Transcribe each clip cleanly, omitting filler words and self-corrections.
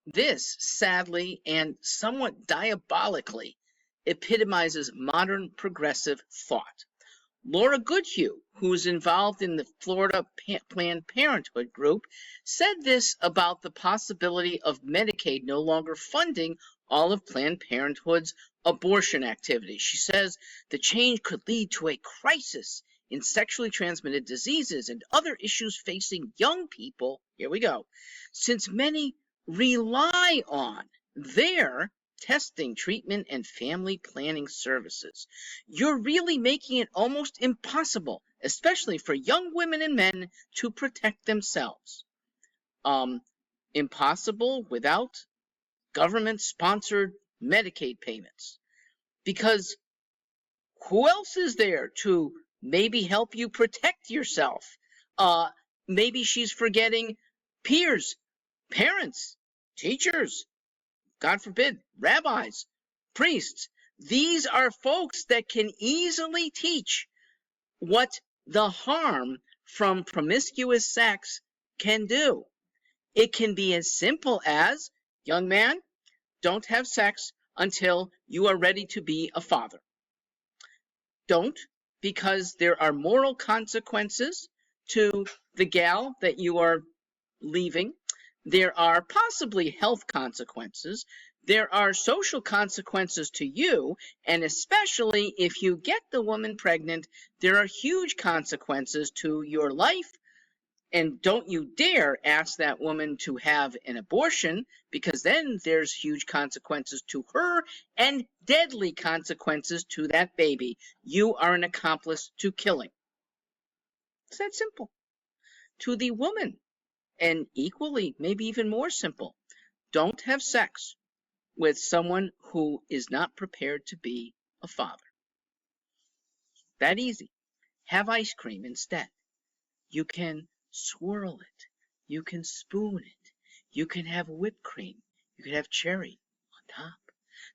This, sadly and somewhat diabolically, epitomizes modern progressive thought. Laura Goodhue, who is involved in the Florida Planned Parenthood group, said this about the possibility of Medicaid no longer funding all of Planned Parenthood's abortion activity. She says the change could lead to a crisis in sexually transmitted diseases and other issues facing young people, here we go, since many rely on their testing, treatment, and family planning services. You're really making it almost impossible, especially for young women and men, to protect themselves. Impossible without government-sponsored Medicaid payments. Because who else is there to maybe help you protect yourself? Maybe she's forgetting peers, parents, teachers, God forbid, rabbis, priests. These are folks that can easily teach what the harm from promiscuous sex can do. It can be as simple as, young man, don't have sex until you are ready to be a father. Don't, because there are moral consequences to the gal that you are leaving. There are possibly health consequences. There are social consequences to you, and especially if you get the woman pregnant, there are huge consequences to your life. And don't you dare ask that woman to have an abortion, because then there's huge consequences to her and deadly consequences to that baby. You are an accomplice to killing. It's that simple. To the woman, and equally, maybe even more simple, don't have sex with someone who is not prepared to be a father. That easy. Have ice cream instead. You can swirl it. You can spoon it. You can have whipped cream. You can have cherry on top.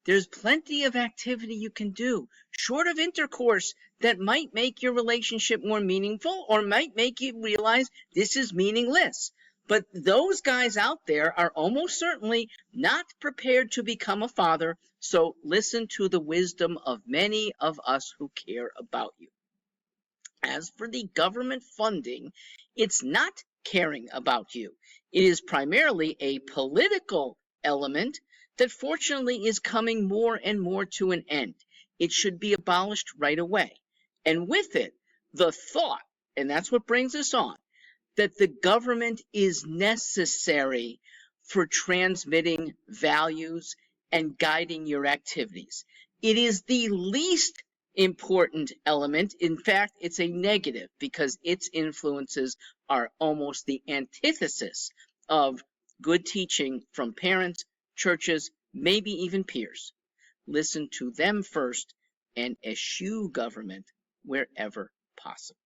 There's plenty of activity you can do, short of intercourse, that might make your relationship more meaningful or might make you realize this is meaningless. But those guys out there are almost certainly not prepared to become a father, so listen to the wisdom of many of us who care about you. As for the government funding, it's not caring about you. It is primarily a political element that fortunately is coming more and more to an end. It should be abolished right away. And with it, the thought, and that's what brings us on, that the government is necessary for transmitting values and guiding your activities. It is the least important element. In fact, it's a negative because its influences are almost the antithesis of good teaching from parents, churches, maybe even peers. Listen to them first and eschew government wherever possible.